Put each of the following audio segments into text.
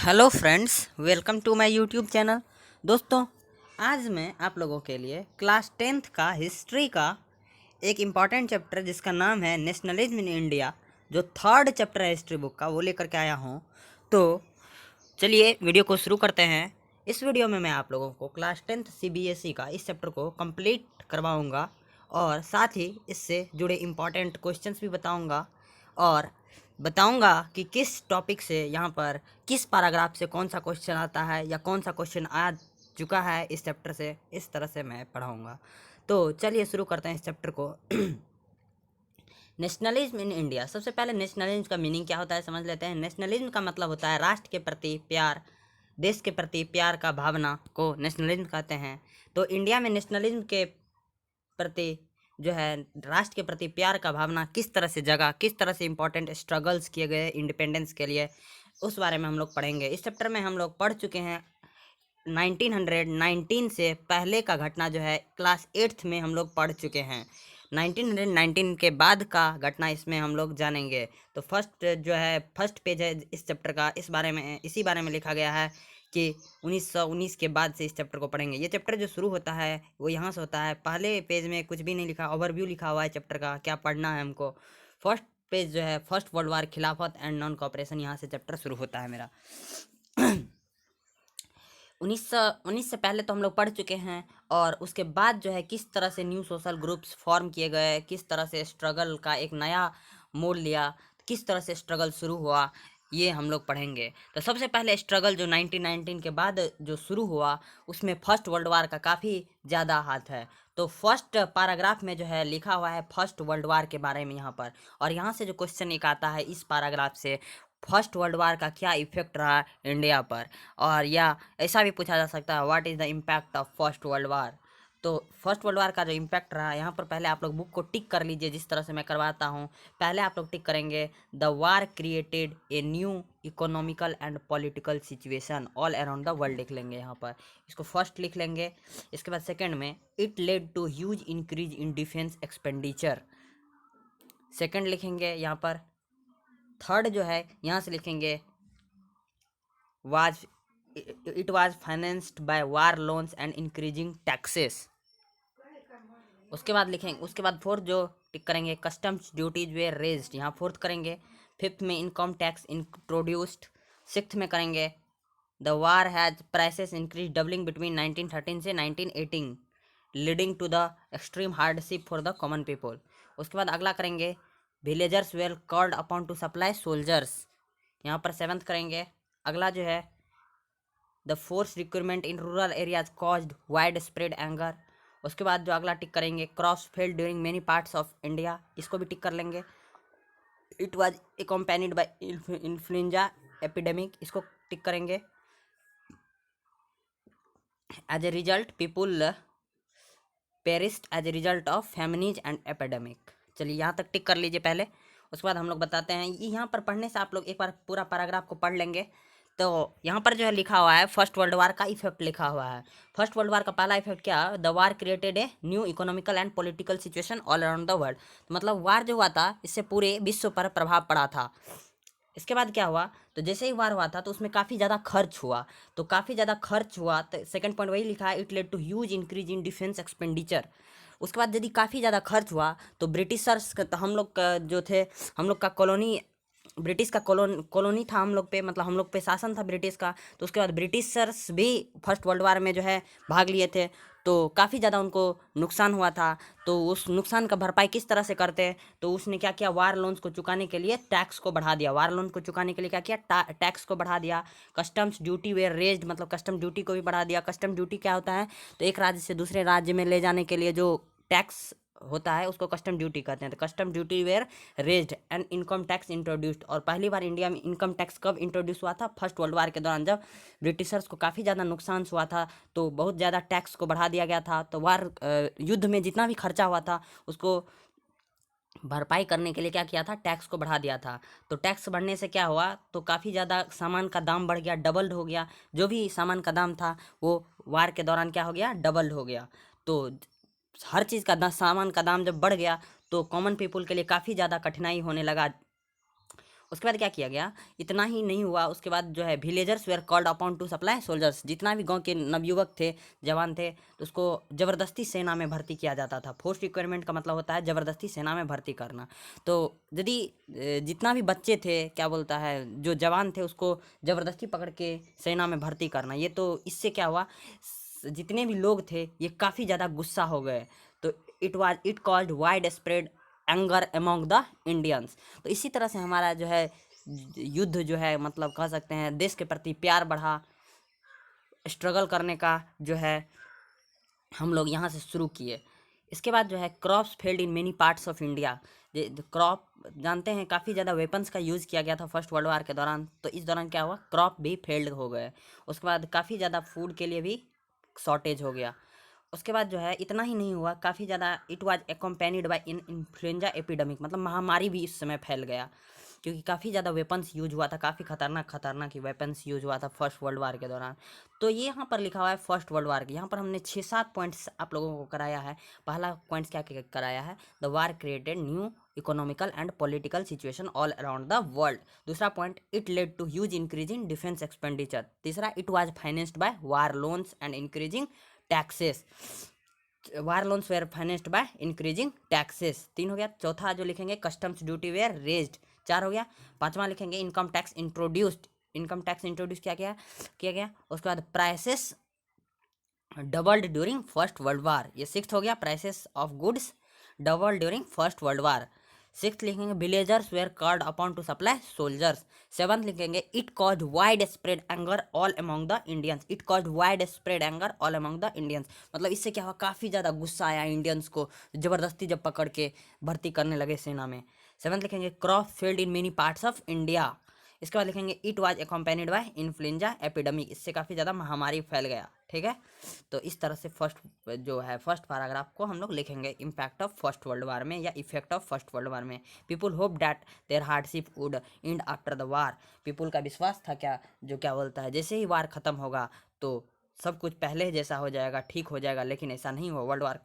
Hello friends, welcome to my YouTube channel. दोस्तों, आज मैं आप लोगों के लिए क्लास 10th का हिस्ट्री का एक इम्पॉर्टेंट चैप्टर जिसका नाम है नेशनलिज्म इन इंडिया, जो थर्ड चैप्टर है हिस्ट्री बुक का, वो लेकर के आया हूँ। तो चलिए वीडियो को शुरू करते हैं। इस वीडियो में मैं आप लोगों को क्लास 10th CBSE का इस चैप्टर को कंप्लीट करवाऊँगा और साथ ही इससे जुड़े इम्पॉर्टेंट क्वेश्चंस भी बताऊँगा और बताऊंगा कि किस टॉपिक से यहाँ पर किस पैराग्राफ से कौन सा क्वेश्चन आता है या कौन सा क्वेश्चन आ चुका है इस चैप्टर से। इस तरह से मैं पढ़ाऊंगा। तो चलिए शुरू करते हैं इस चैप्टर को। Nationalism in India. सबसे पहले नेशनलिज्म का मीनिंग क्या होता है समझ लेते हैं। नेशनलिज्म का मतलब होता है राष्ट्र के प्रति प्यार, देश के प्रति प्यार का भावना को नेशनलिज्म कहते हैं। तो इंडिया में नेशनलिज्म के प्रति जो है राष्ट्र के प्रति प्यार का भावना किस तरह से जगा, किस तरह से इम्पोर्टेंट स्ट्रगल्स किए गए इंडिपेंडेंस के लिए, उस बारे में हम लोग पढ़ेंगे। इस चैप्टर में हम लोग पढ़ चुके हैं 1919 से पहले का घटना जो है क्लास 8th में हम लोग पढ़ चुके हैं। 1919 के बाद का घटना इसमें हम लोग जानेंगे। तो फर्स्ट पेज है इस चैप्टर का, इसी बारे में लिखा गया है कि 1919 के बाद से इस चैप्टर को पढ़ेंगे। ये चैप्टर जो शुरू होता है वो यहाँ से होता है। पहले पेज में कुछ भी नहीं लिखा, ओवरव्यू लिखा हुआ है चैप्टर का, क्या पढ़ना है हमको। फर्स्ट पेज जो है फर्स्ट वर्ल्ड वार, खिलाफत एंड नॉन कॉपरेशन, यहाँ से चैप्टर शुरू होता है मेरा। 1919 से पहले तो हम लोग पढ़ चुके हैं और उसके बाद जो है किस तरह से न्यू सोशल ग्रुप्स फॉर्म किए गए, किस तरह से स्ट्रगल का एक नया मोड़ लिया, किस तरह से स्ट्रगल शुरू हुआ, ये हम लोग पढ़ेंगे। तो सबसे पहले स्ट्रगल जो 1919 के बाद जो शुरू हुआ उसमें फर्स्ट वर्ल्ड वार का काफ़ी ज़्यादा हाथ है। तो फर्स्ट पैराग्राफ में जो है लिखा हुआ है फर्स्ट वर्ल्ड वार के बारे में यहाँ पर, और यहाँ से जो क्वेश्चन एक आता है इस पैराग्राफ से, फर्स्ट वर्ल्ड वार का क्या इफेक्ट रहा इंडिया पर, और या ऐसा भी पूछा जा सकता है what is the impact of first world वार। तो फर्स्ट वर्ल्ड वार का जो इम्पैक्ट रहा यहाँ पर, पहले आप लोग बुक को टिक कर लीजिए जिस तरह से मैं करवाता हूँ। पहले आप लोग टिक करेंगे the war created a new economical and political situation all around the world लिख लेंगे यहाँ पर, इसको फर्स्ट लिख लेंगे। इसके बाद सेकेंड में it led to huge increase in defence expenditure, second लिखेंगे यहाँ पर। थर्ड जो है यहाँ से लिखेंगे was it was financed by war loans and increasing taxes. उसके बाद फोर्थ जो टिक करेंगे कस्टम्स ड्यूटीज वेर रेज्ड, यहाँ फोर्थ करेंगे। फिफ्थ में इनकम टैक्स इंट्रोड्यूस्ड। सिक्स्थ में करेंगे the war has prices increase doubling between 1913 से 1918 leading to the extreme hardship for the common people. उसके बाद अगला करेंगे villagers well called upon to supply soldiers, यहाँ पर सेवन्थ करेंगे। अगला जो है the force recruitment in rural areas caused wide spread anger. उसके बाद जो अगला टिक करेंगे cross failed during many parts of India, इसको भी टिक कर लेंगे। It was accompanied by influenza epidemic, इसको टिक करेंगे। As a result people perished as a result of famines and epidemic. चलिए यहाँ तक टिक कर लीजिए पहले। उसके बाद हम लोग बताते हैं, ये यहाँ पर पढ़ने से आप लोग एक बार पूरा पैराग्राफ को पढ़ लेंगे। तो यहाँ पर जो है लिखा हुआ है फर्स्ट वर्ल्ड वार का इफेक्ट लिखा हुआ है। फर्स्ट वर्ल्ड वार का पहला इफेक्ट क्या, the war created a new economical and political situation all around the world. मतलब वार जो हुआ था इससे पूरे विश्व पर प्रभाव पड़ा था। इसके बाद क्या हुआ, तो जैसे ही वार हुआ था तो उसमें काफ़ी ज़्यादा खर्च हुआ। तो काफ़ी ज़्यादा खर्च हुआ तो सेकंड पॉइंट वही लिखा है, it led to huge increase in defence expenditure. उसके बाद यदि काफ़ी ज़्यादा खर्च हुआ तो ब्रिटिशर्स तो हम लोग का जो थे, हम लोग का कॉलोनी, ब्रिटिश का कॉलोनी था हम लोग पे, मतलब हम लोग पे शासन था ब्रिटिश का। तो उसके बाद ब्रिटिशर्स भी फर्स्ट वर्ल्ड वार में जो है भाग लिए थे, तो काफ़ी ज़्यादा उनको नुकसान हुआ था। तो उस नुकसान का भरपाई किस तरह से करते, तो उसने क्या किया, वार लोन्स को चुकाने के लिए टैक्स को बढ़ा दिया। वार लोन को चुकाने के लिए क्या किया, टैक्स को बढ़ा दिया। कस्टम्स ड्यूटी वेयर रेज्ड, मतलब कस्टम ड्यूटी को भी बढ़ा दिया। कस्टम ड्यूटी क्या होता है, तो एक राज्य से दूसरे राज्य में ले जाने के लिए जो टैक्स होता है उसको कस्टम ड्यूटी कहते हैं। तो custom duty were raised and income tax introduced. और पहली बार इंडिया में इनकम टैक्स कब इंट्रोड्यूस हुआ था, फर्स्ट वर्ल्ड वार के दौरान, जब ब्रिटिशर्स को काफ़ी ज़्यादा नुकसान हुआ था तो बहुत ज़्यादा टैक्स को बढ़ा दिया गया था। तो युद्ध में जितना भी खर्चा हुआ था उसको भरपाई करने के लिए क्या किया था, टैक्स को बढ़ा दिया था। तो टैक्स बढ़ने से क्या हुआ, तो काफ़ी ज़्यादा सामान का दाम बढ़ गया, डबल्ड हो गया। जो भी सामान का दाम था वो वार के दौरान क्या हो गया, डबल्ड हो गया। तो हर चीज़ का सामान का दाम जब बढ़ गया तो कॉमन पीपल के लिए काफ़ी ज़्यादा कठिनाई होने लगा। उसके बाद क्या किया गया, इतना ही नहीं हुआ, उसके बाद जो है villagers where called upon to supply soldiers, जितना भी गांव के नवयुवक थे, जवान थे, तो उसको ज़बरदस्ती सेना में भर्ती किया जाता था। फोर्स रिक्वायरमेंट का मतलब होता है ज़बरदस्ती सेना में भर्ती करना। तो यदि जितना भी बच्चे थे, क्या बोलता है, जो जवान थे, उसको ज़बरदस्ती पकड़ के सेना में भर्ती करना, ये तो इससे क्या हुआ, जितने भी लोग थे ये काफ़ी ज़्यादा गुस्सा हो गए। तो it called wide spread anger among the Indians. तो इसी तरह से हमारा जो है युद्ध जो है, मतलब कह सकते हैं देश के प्रति प्यार बढ़ा, स्ट्रगल करने का जो है हम लोग यहाँ से शुरू किए। इसके बाद जो है crops failed in many parts of India. Crop जानते हैं काफ़ी ज़्यादा वेपन्स का यूज़ किया गया था फर्स्ट वर्ल्ड वार के दौरान, तो इस दौरान क्या हुआ, क्रॉप भी फेल्ड हो गए। उसके बाद काफ़ी ज़्यादा फूड के लिए भी शॉर्टेज हो गया। उसके बाद जो है इतना ही नहीं हुआ, काफ़ी ज़्यादा it was accompanied by in influenza epidemic, मतलब महामारी भी इस समय फैल गया, क्योंकि काफ़ी ज़्यादा वेपन्स यूज हुआ था, काफ़ी खतरनाक ही वेपन्स यूज हुआ था फर्स्ट वर्ल्ड वार के दौरान। तो ये यहाँ पर लिखा हुआ है फर्स्ट वर्ल्ड वार के, यहाँ पर हमने 6-7 पॉइंट्स आप लोगों को कराया है। पहला पॉइंट्स क्या कराया है, the war created new economical and political situation all around the world. दूसरा point, it led to huge increase in defence expenditure. तीसरा, it was financed by war loans and increasing taxes. War loans were financed by increasing taxes, 3 हो गया। चौथा जो लिखेंगे, customs duty were raised, 4 हो गया। पांचवा लिखेंगे, income tax introduced, income tax introduce किया गया। उसके बाद prices doubled during first world वार, ये 6th हो गया। Prices of goods doubled during first world war. 6th लिखेंगे, villagers where called upon to supply soldiers. 7th लिखेंगे, it caused wide spread anger all among the Indians, it caused wide spread anger all among the Indians, मतलब इससे क्या हुआ, काफ़ी ज़्यादा गुस्सा आया इंडियंस को, ज़बरदस्ती जब पकड़ के भर्ती करने लगे सेना में। 7th लिखेंगे, crop failed in many parts of India. इसके बाद लिखेंगे, it was accompanied by influenza epidemic, इससे काफ़ी ज़्यादा महामारी फैल गया। ठीक है, तो इस तरह से फर्स्ट पैराग्राफ को हम लोग लिखेंगे impact of first world war में या effect of first world war में। People hope that their hardship would end after the war. People का विश्वास था क्या बोलता है, जैसे ही वार खत्म होगा तो सब कुछ पहले जैसा हो जाएगा, ठीक हो जाएगा, लेकिन ऐसा नहीं हुआ। वर्ल्ड वार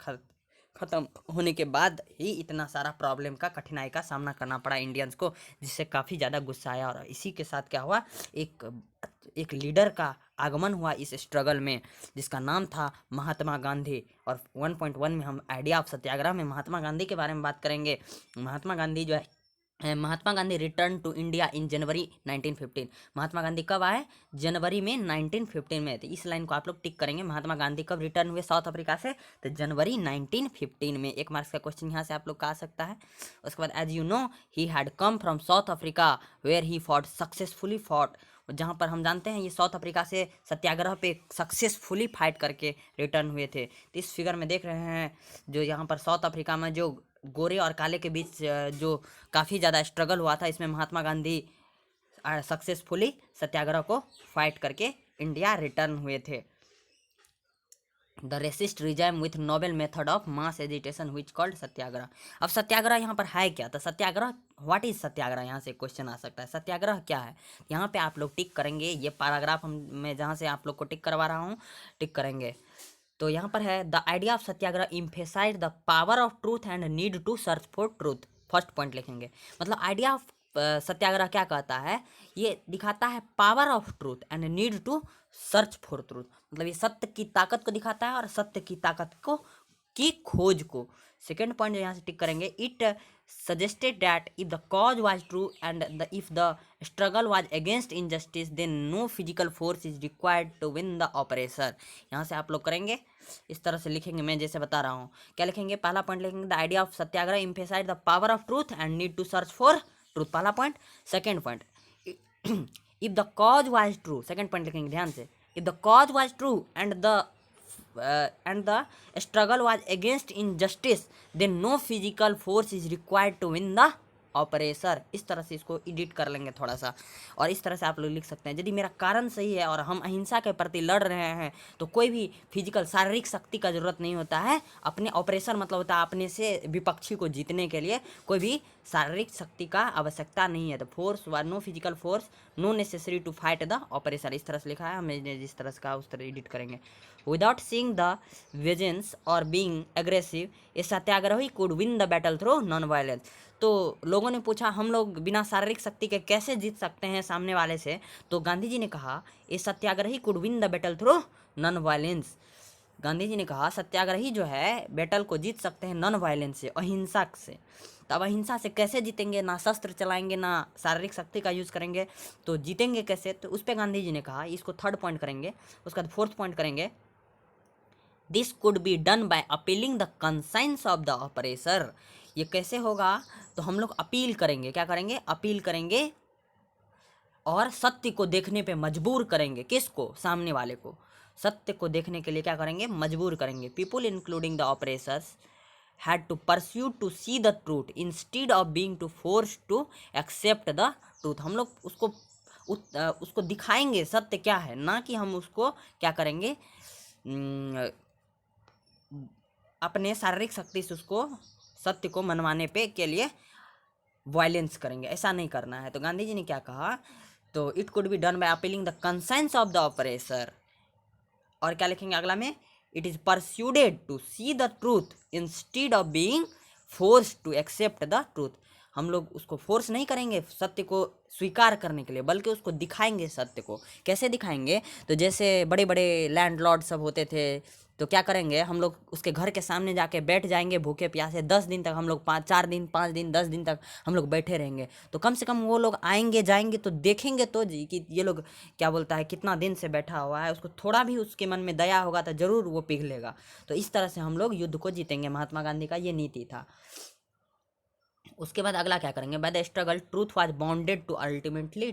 ख़त्म होने के बाद ही इतना सारा प्रॉब्लम का, कठिनाई का सामना करना पड़ा इंडियंस को, जिससे काफ़ी ज़्यादा गुस्सा आया। और इसी के साथ क्या हुआ, एक लीडर का आगमन हुआ इस स्ट्रगल में, जिसका नाम था महात्मा गांधी। और 1.1 में हम आइडिया ऑफ सत्याग्रह में महात्मा गांधी के बारे में बात करेंगे। महात्मा गांधी जो है, Mahatma Gandhi return to India in January 1915। Mahatma Gandhi कब आए, जनवरी में 1915 में। तो इस लाइन को आप लोग टिक करेंगे, महात्मा गांधी कब रिटर्न हुए साउथ अफ्रीका से, तो जनवरी 1915 में। 1 मार्क्स का क्वेश्चन यहाँ से आप लोग का आ सकता है। उसके बाद, as you know he had come from South Africa where he fought successfully fought, जहाँ पर हम जानते हैं ये साउथ अफ्रीका से सत्याग्रह पे सक्सेसफुली फाइट करके रिटर्न हुए थे। तो इस फिगर में देख रहे हैं, जो यहाँ पर साउथ अफ्रीका में जो गोरे और काले के बीच जो काफ़ी ज़्यादा स्ट्रगल हुआ था, इसमें महात्मा गांधी सक्सेसफुली सत्याग्रह को फाइट करके इंडिया रिटर्न हुए थे। The racist regime with noble method of mass agitation which called satyagraha. अब सत्याग्रह यहाँ पर है क्या, तो सत्याग्रह, व्हाट इज सत्याग्रह, यहाँ से क्वेश्चन आ सकता है, सत्याग्रह क्या है। यहाँ पे आप लोग टिक करेंगे, ये पैराग्राफ मैं जहाँ से आप लोग को टिक करवा रहा हूँ, टिक करेंगे। तो यहाँ पर है, the idea of satyagraha emphasise the power of truth and need to search for truth. First point लिखेंगे, मतलब आइडिया ऑफ सत्याग्रह क्या कहता है, ये दिखाता है power of truth and need to search for truth, मतलब ये सत्य की ताकत को दिखाता है और सत्य की ताकत की खोज को। सेकेंड पॉइंट यहाँ से टिक करेंगे, it suggested that if the cause was true and if the struggle was against injustice then no physical force is required to win the oppressor। यहाँ से आप लोग करेंगे, इस तरह से लिखेंगे, मैं जैसे बता रहा हूँ। क्या लिखेंगे, पहला पॉइंट लिखेंगे, the idea of satyagraha emphasized the power of truth and need to search for truth, पहला point. Second point, if the cause was true, second point लिखेंगे ध्यान से, if the cause was true and the struggle was against injustice then no physical force is required to win the oppressor. इस तरह से इसको edit कर लेंगे थोड़ा सा, और इस तरह से आप लोग लिख सकते हैं, यदि मेरा कारण सही है और हम अहिंसा के प्रति लड़ रहे हैं तो कोई भी फिजिकल शारीरिक शक्ति का जरूरत नहीं होता है। अपने ऑपरेसर मतलब होता है अपने से विपक्षी को जीतने के लिए कोई भी शारीरिक शक्ति का आवश्यकता नहीं है। तो फोर्स व no physical force no necessary to fight the oppressor, इस तरह से लिखा है, हमने जिस तरह से कहा उस तरह एडिट करेंगे। विदाउट सीइंग द विजन्स और being aggressive a satyagrahi could win the battle through non violence. तो लोगों ने पूछा हम लोग बिना शारीरिक शक्ति के कैसे जीत सकते हैं सामने वाले से, तो गांधी जी ने कहा a satyagrahi could win the battle through non violence. Gandhi ji ने कहा सत्याग्रही जो है बैटल को जीत सकते हैं नॉन वायलेंस से, अहिंसा से। तो अब अहिंसा से कैसे जीतेंगे, ना शस्त्र चलाएंगे ना शारीरिक शक्ति का यूज़ करेंगे, तो जीतेंगे कैसे? तो उस पर गांधी जी ने कहा, इसको थर्ड पॉइंट करेंगे, उसका फोर्थ पॉइंट करेंगे, this could be done by appealing the conscience of the oppressor. ये कैसे होगा? तो हम लोग अपील करेंगे, क्या करेंगे? अपील करेंगे और सत्य को देखने पे मजबूर करेंगे। किसको? सामने वाले को सत्य को देखने के लिए क्या करेंगे? मजबूर करेंगे। People including the oppressors had to pursue to see the truth instead of being to forced to accept the truth। हम लोग उसको दिखाएंगे सत्य क्या है, ना कि हम उसको क्या करेंगे, अपने शारीरिक शक्ति से उसको सत्य को मनवाने पे के लिए वायलेंस करेंगे। ऐसा नहीं करना है। तो गांधी जी ने क्या कहा? तो it could be done by appealing the conscience of the oppressor. और क्या लिखेंगे अगला में? It is persuaded to see the truth instead of being force to accept the truth. हम लोग उसको फोर्स नहीं करेंगे सत्य को स्वीकार करने के लिए, बल्कि उसको दिखाएंगे सत्य को। कैसे दिखाएंगे? तो जैसे बड़े बड़े लैंडलॉर्ड सब होते थे, तो क्या करेंगे, हम लोग उसके घर के सामने जाके बैठ जाएंगे भूखे प्यासे, 10 दिन तक हम लोग 4 दिन 5 दिन 10 दिन तक हम लोग बैठे रहेंगे। तो कम से कम वो लोग आएंगे जाएंगे तो देखेंगे तो जी कि ये लोग क्या बोलता है, कितना दिन से बैठा हुआ है, उसको थोड़ा भी उसके मन में दया होगा तो जरूर वो पिघलेगा। तो इस तरह से हम लोग युद्ध को जीतेंगे। महात्मा गांधी का ये नीति था। उसके बाद अगला क्या करेंगे? By the struggle truth was bounded to ultimately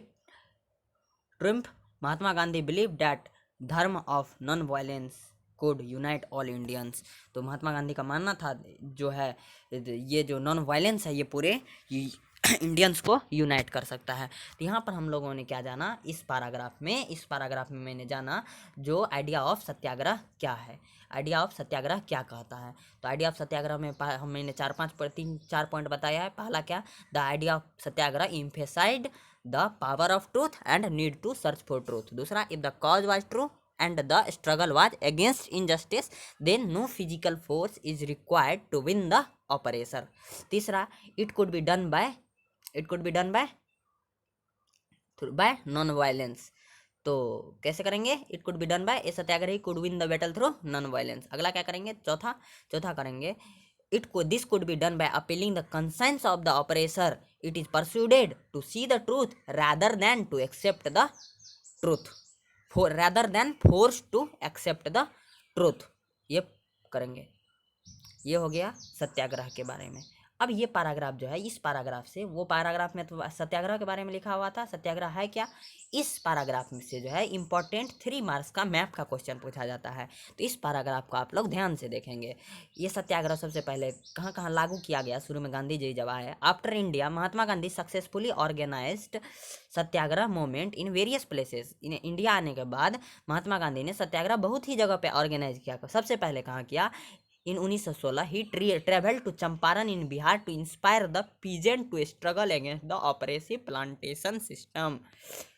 triumph. Mahatma Gandhi believe that dharma of non violence code unite all Indians. तो महात्मा गांधी का मानना था जो है ये जो नॉन वायलेंस है ये पूरे इंडियंस को यूनाइट कर सकता है। तो यहाँ पर हम लोगों ने क्या जाना इस पैराग्राफ में मैंने जाना जो आइडिया ऑफ सत्याग्रह क्या है, आइडिया ऑफ सत्याग्रह क्या कहता है। तो आइडिया ऑफ सत्याग्रह में मैंने 4 पॉइंट बताया है। पहला क्या? The idea of satyagraha emphasised the power of truth and need to search for truth. दूसरा, if the cause was true and the struggle was against injustice then no physical force is required to win the operation। तीसरा, it could be done by non violence। तो कैसे करेंगे? It could be done by a satyagrahi could win the battle through non violence. अगला क्या करेंगे? चौथा करेंगे, this could be done by appealing the conscience of the oppressor. It is persuaded to see the truth rather than to accept the truth, rather than forced to accept the truth। ये करेंगे। ये हो गया सत्याग्रह के बारे में। अब ये पैराग्राफ जो है, इस पैराग्राफ से, वो पैराग्राफ में तो सत्याग्रह के बारे में लिखा हुआ था, सत्याग्रह है क्या, इस पैराग्राफ में से जो है इंपॉर्टेंट 3 मार्क्स का मैप का क्वेश्चन पूछा जाता है। तो इस पैराग्राफ को आप लोग ध्यान से देखेंगे। ये सत्याग्रह सबसे पहले कहाँ कहाँ लागू किया गया? शुरू में गांधी जी जब आए, after India Mahatma Gandhi successfully organised satyagraha movement in various places. India आने के बाद महात्मा गांधी ने सत्याग्रह बहुत ही जगह पे ऑर्गेनाइज किया। सबसे पहले कहाँ किया? In 1916 he traveled to Champaran in Bihar to inspire the peasant to struggle against the oppressive plantation system।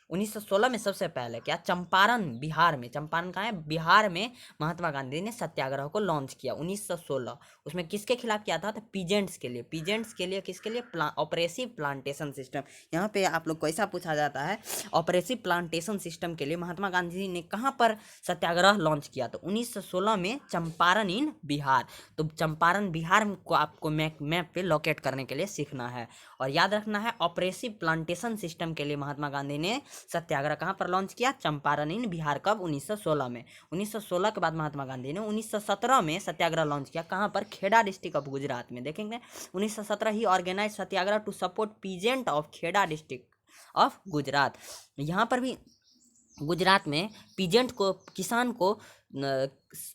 1916 में सबसे पहले क्या? चंपारण, बिहार में। चंपारण कहाँ है? बिहार में महात्मा गांधी ने सत्याग्रह को लॉन्च किया 1916। उसमें किसके खिलाफ किया था? तो पीजेंट्स के लिए। किसके लिए? Oppressive plantation system. यहाँ पे आप लोग को ऐसा पूछा जाता है, ऑपरेसिव प्लांटेशन सिस्टम के लिए महात्मा गांधी ने कहाँ पर सत्याग्रह लॉन्च किया? तो 1916 में चंपारण इन बिहार। तो चंपारण बिहार को आपको मैप पे लोकेट करने के लिए सीखना है और याद रखना है। ऑपरेसिव प्लांटेशन सिस्टम के लिए महात्मा गांधी ने सत्याग्रह कहाँ पर लॉन्च किया? चंपारण इन बिहार। कब? 1916 में। 1916 के बाद महात्मा गांधी ने 1917 में सत्याग्रह लॉन्च किया। कहाँ पर? खेड़ा डिस्ट्रिक्ट ऑफ गुजरात में। देखेंगे 1917 he organise satyagraha to support peasant of Kheda district of Gujarat. यहाँ पर भी गुजरात में पीजेंट को, किसान को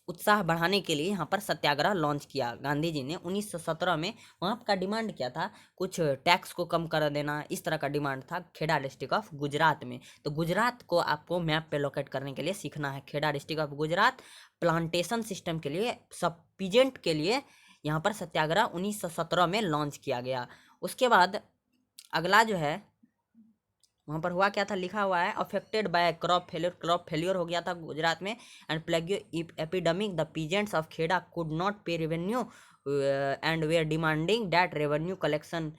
उत्साह बढ़ाने के लिए यहाँ पर सत्याग्रह लॉन्च किया गांधी जी ने 1917 में। वहाँ का डिमांड क्या था? कुछ टैक्स को कम कर देना, इस तरह का डिमांड था खेड़ा डिस्ट्रिक्ट ऑफ गुजरात में। तो गुजरात को आपको मैप पे लोकेट करने के लिए सीखना है। Kheda district of Gujarat plantation system के लिए, सब पीजेंट के लिए यहाँ पर सत्याग्रह 1917 में लॉन्च किया गया। उसके बाद अगला जो है वहाँ पर हुआ क्या था? लिखा हुआ है अफेक्टेड बाय क्रॉप फेलियर हो गया था गुजरात में and plague epidemic. The peasants of Kheda could not pay revenue and they are demanding that revenue collection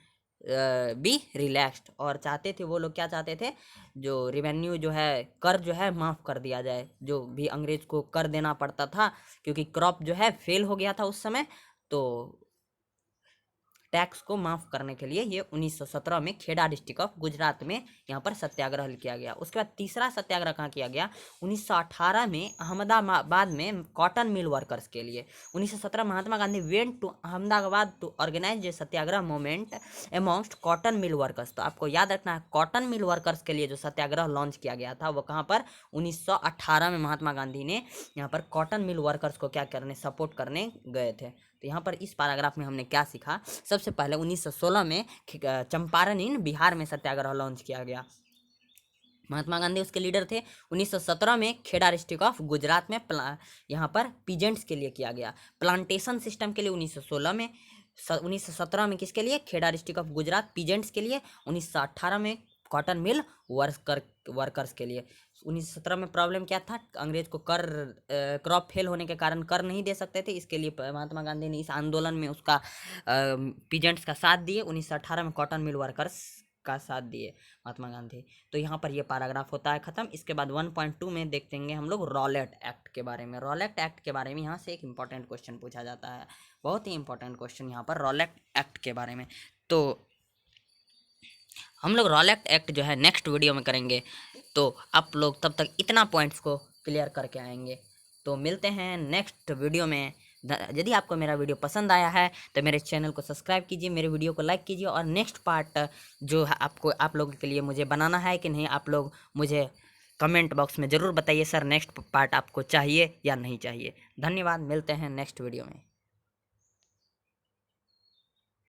be relaxed, और चाहते थे वो लोग, क्या चाहते थे, जो रेवेन्यू जो है, कर जो है माफ़ कर दिया जाए, जो भी अंग्रेज को कर देना पड़ता था, क्योंकि क्रॉप जो है फेल हो गया था उस समय, तो टैक्स को माफ़ करने के लिए ये 1917 में खेड़ा डिस्ट्रिक्ट ऑफ गुजरात में यहाँ पर सत्याग्रह किया गया। उसके बाद तीसरा सत्याग्रह कहाँ किया गया, 1918 में अहमदाबाद में कॉटन मिल वर्कर्स के लिए। 1917 Mahatma Gandhi went to Ahmedabad to organise a satyagraha movement amongst cotton mill workers. तो आपको याद रखना है, कॉटन मिल वर्कर्स के लिए जो सत्याग्रह लॉन्च किया गया था वो कहाँ पर, 1918 में महात्मा गांधी ने यहाँ पर कॉटन मिल वर्कर्स को क्या करने, सपोर्ट करने गए थे। तो यहाँ पर इस पैराग्राफ में हमने क्या सीखा, सबसे पहले 1916 में चंपारण इन बिहार में सत्याग्रह लॉन्च किया गया, महात्मा गांधी उसके लीडर थे। 1917 में खेड़ा डिस्ट्रिक्ट ऑफ गुजरात में यहाँ पर पीजेंट्स के लिए किया गया, प्लांटेशन सिस्टम के लिए 1916 में। 1917 में किसके लिए, Kheda district of Gujarat peasants के लिए। 1918 में कॉटन मिल वर्कर्स के लिए। 1917 में प्रॉब्लम क्या था, अंग्रेज को कर क्रॉप फेल होने के कारण कर नहीं दे सकते थे, इसके लिए महात्मा गांधी ने इस आंदोलन में उसका पीजेंट्स का साथ दिए। 1918 में कॉटन मिल वर्कर्स का साथ दिए महात्मा गांधी। तो यहाँ पर ये पैराग्राफ होता है ख़त्म। इसके बाद 1.2 में देखेंगे हम लोग रॉलेट एक्ट के बारे में। रॉलेट एक्ट के बारे में यहाँ से एक इम्पॉर्टेंट क्वेश्चन पूछा जाता है, बहुत ही इंपॉर्टेंट क्वेश्चन यहाँ पर रॉलेट एक्ट के बारे में। तो हम लोग रॉलेट एक्ट जो है नेक्स्ट वीडियो में करेंगे, तो आप लोग तब तक इतना पॉइंट्स को क्लियर करके आएंगे। तो मिलते हैं नेक्स्ट वीडियो में। यदि आपको मेरा वीडियो पसंद आया है तो मेरे चैनल को सब्सक्राइब कीजिए, मेरे वीडियो को लाइक कीजिए, और नेक्स्ट पार्ट जो है आप लोगों के लिए मुझे बनाना है कि नहीं, आप लोग मुझे कमेंट बॉक्स में ज़रूर बताइए सर नेक्स्ट पार्ट आपको चाहिए या नहीं चाहिए। धन्यवाद, मिलते हैं नेक्स्ट वीडियो में।